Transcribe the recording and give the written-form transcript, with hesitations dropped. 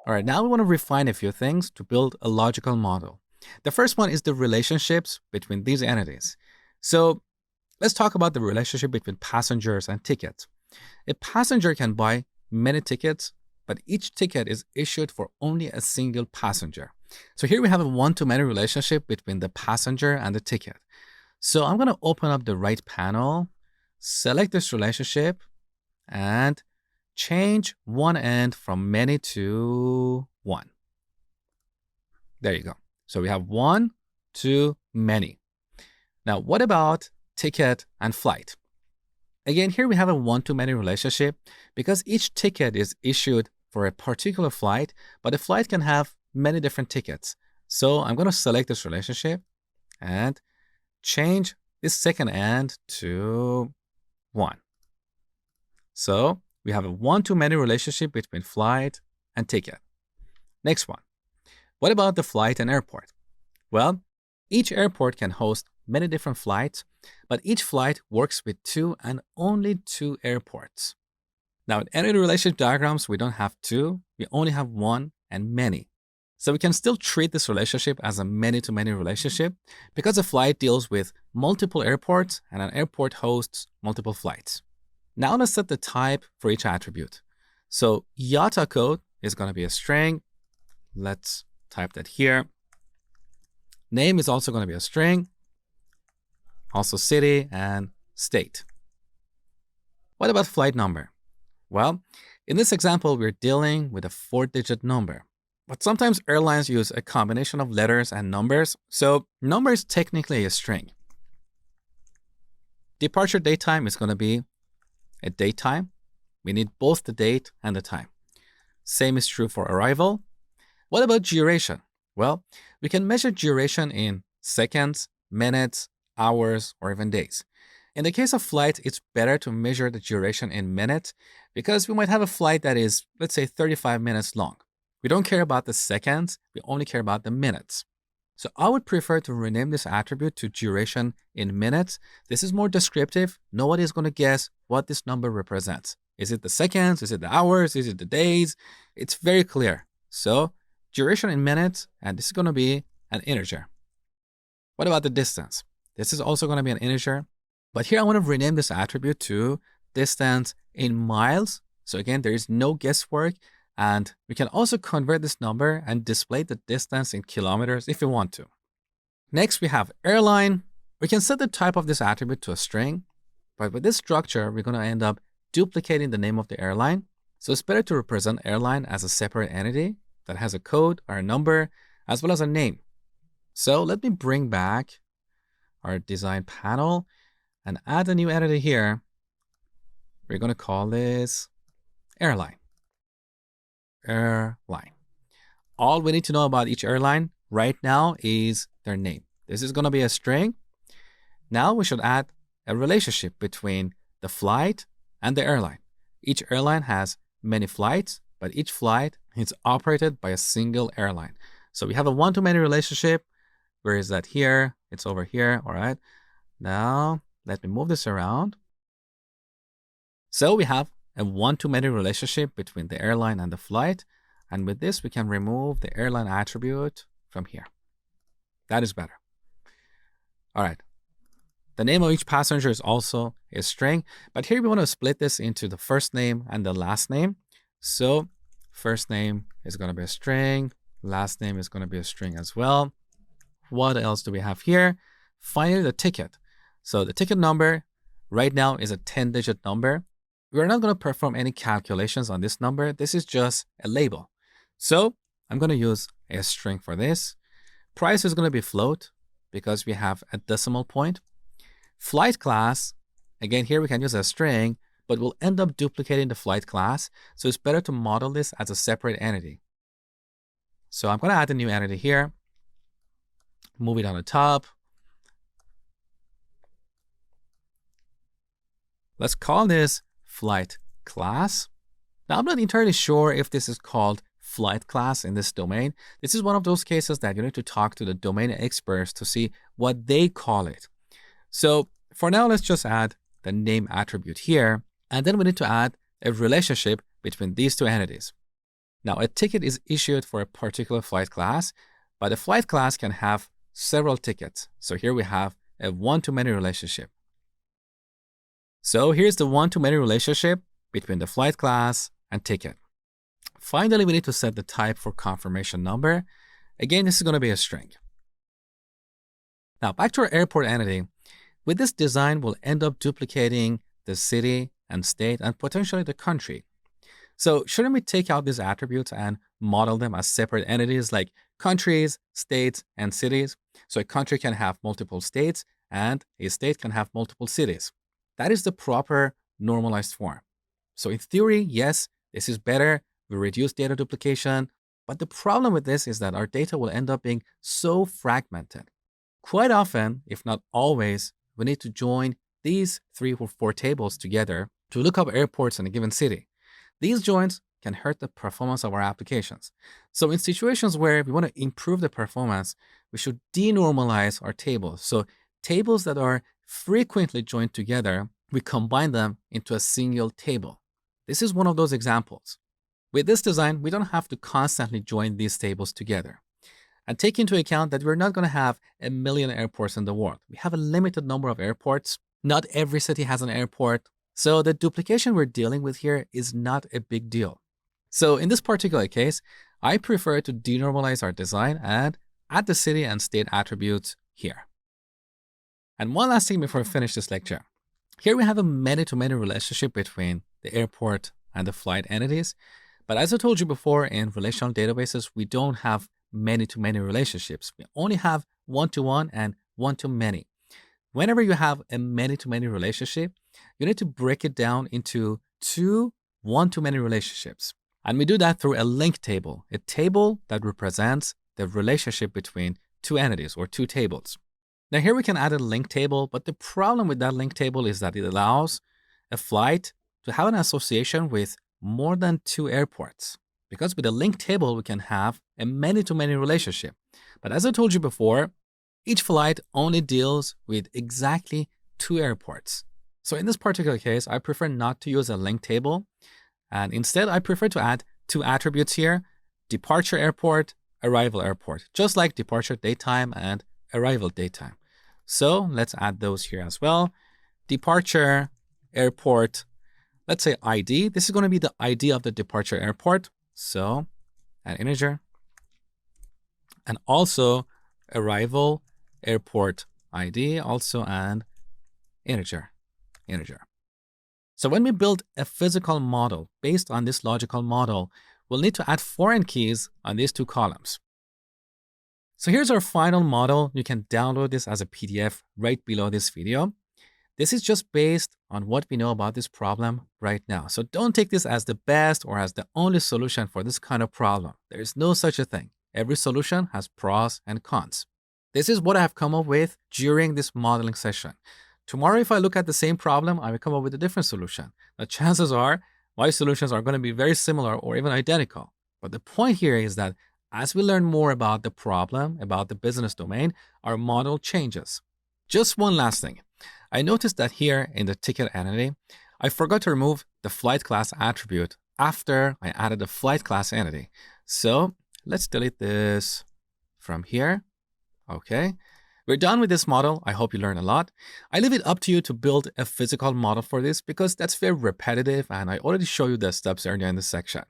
All right, now we want to refine a few things to build a logical model. The first one is the relationships between these entities. So let's talk about the relationship between passengers and tickets. A passenger can buy many tickets, but each ticket is issued for only a single passenger. So here we have a one-to-many relationship between the passenger and the ticket. So I'm going to open up the right panel, select this relationship, and change one end from many to one. There you go. So we have one to many. Now, what about ticket and flight? Again, here we have a one-to-many relationship because each ticket is issued for a particular flight, but the flight can have many different tickets. So I'm going to select this relationship and change this second end to 1. So we have a one-to-many relationship between flight and ticket. Next one. What about the flight and airport? Well, each airport can host many different flights, but each flight works with 2 and only 2 airports. Now, in entity relationship diagrams, we don't have 2, we only have 1 and many. So we can still treat this relationship as a many-to-many relationship because a flight deals with multiple airports and an airport hosts multiple flights. Now let's set the type for each attribute. So IATA code is going to be a string. Let's type that here. Name is also going to be a string. Also city and state. What about flight number? Well, in this example, we're dealing with a 4-digit number. But sometimes airlines use a combination of letters and numbers, so number is technically a string. Departure date time is going to be a date time. We need both the date and the time. Same is true for arrival. What about duration? Well, we can measure duration in seconds, minutes, hours, or even days. In the case of flight, it's better to measure the duration in minutes because we might have a flight that is, let's say, 35 minutes long. We don't care about the seconds, we only care about the minutes. So I would prefer to rename this attribute to duration in minutes. This is more descriptive. Nobody is going to guess what this number represents. Is it the seconds? Is it the hours? Is it the days? It's very clear. So duration in minutes, and this is going to be an integer. What about the distance? This is also going to be an integer. But here I want to rename this attribute to distance in miles. So again, there is no guesswork. And we can also convert this number and display the distance in kilometers if we want to. Next, we have airline. We can set the type of this attribute to a string, but with this structure, we're going to end up duplicating the name of the airline. So it's better to represent airline as a separate entity that has a code or a number, as well as a name. So let me bring back our design panel and add a new entity here. We're going to call this airline. Airline. All we need to know about each airline right now is their name. This is going to be a string. Now we should add a relationship between the flight and the airline. Each airline has many flights, but each flight is operated by a single airline. So we have a one-to-many relationship. Where is that here? It's over here. All right. Now let me move this around. So we have a one-to-many relationship between the airline and the flight. And with this, we can remove the airline attribute from here. That is better. All right. The name of each passenger is also a string, but here we want to split this into the first name and the last name. So first name is going to be a string. Last name is going to be a string as well. What else do we have here? Finally, the ticket. So the ticket number right now is a 10-digit number. We're not going to perform any calculations on this number. This is just a label. So I'm going to use a string for this. Price is going to be float because we have a decimal point. Flight class, again, here we can use a string, but we'll end up duplicating the flight class. So it's better to model this as a separate entity. So I'm going to add a new entity here. Move it on the top. Let's call this flight class. Now, I'm not entirely sure if this is called flight class in this domain. This is one of those cases that you need to talk to the domain experts to see what they call it. So for now, let's just add the name attribute here. And then we need to add a relationship between these two entities. Now, a ticket is issued for a particular flight class, but a flight class can have several tickets. So here we have a one-to-many relationship. So here's the one-to-many relationship between the flight class and ticket. Finally, we need to set the type for confirmation number. Again, this is going to be a string. Now, back to our airport entity. With this design, we'll end up duplicating the city and state and potentially the country. So shouldn't we take out these attributes and model them as separate entities like countries, states, and cities? So a country can have multiple states and a state can have multiple cities. That is the proper normalized form. So in theory, yes, this is better. We reduce data duplication. But the problem with this is that our data will end up being so fragmented. Quite often, if not always, we need to join these 3 or 4 tables together to look up airports in a given city. These joins can hurt the performance of our applications. So in situations where we want to improve the performance, we should denormalize our tables. So tables that are frequently joined together, we combine them into a single table. This is one of those examples. With this design, we don't have to constantly join these tables together. And take into account that we're not going to have a million airports in the world. We have a limited number of airports. Not every city has an airport. So the duplication we're dealing with here is not a big deal. So in this particular case, I prefer to denormalize our design and add the city and state attributes here. And one last thing before I finish this lecture. Here we have a many-to-many relationship between the airport and the flight entities. But as I told you before, in relational databases, we don't have many-to-many relationships. We only have one-to-one and one-to-many. Whenever you have a many-to-many relationship, you need to break it down into 2 one-to-many relationships. And we do that through a link table, a table that represents the relationship between 2 entities or 2 tables. Now here we can add a link table, but the problem with that link table is that it allows a flight to have an association with more than 2 airports. Because with a link table, we can have a many-to-many relationship. But as I told you before, each flight only deals with exactly 2 airports. So in this particular case, I prefer not to use a link table. And instead, I prefer to add 2 attributes here: departure airport, arrival airport, just like departure date time and arrival date time. So let's add those here as well. Departure airport, let's say ID. This is going to be the ID of the departure airport. So an integer. And also arrival airport ID, also an integer. So when we build a physical model based on this logical model, we'll need to add foreign keys on these 2 columns. So here's our final model. You can download this as a PDF right below this video. This is just based on what we know about this problem right now. So don't take this as the best or as the only solution for this kind of problem. There is no such a thing. Every solution has pros and cons. This is what I have come up with during this modeling session. Tomorrow, if I look at the same problem, I will come up with a different solution. The chances are my solutions are going to be very similar or even identical. But the point here is that as we learn more about the problem, about the business domain, our model changes. Just one last thing. I noticed that here in the ticket entity, I forgot to remove the flight class attribute after I added the flight class entity. So let's delete this from here. Okay. We're done with this model. I hope you learned a lot. I leave it up to you to build a physical model for this because that's very repetitive and I already showed you the steps earlier in this section.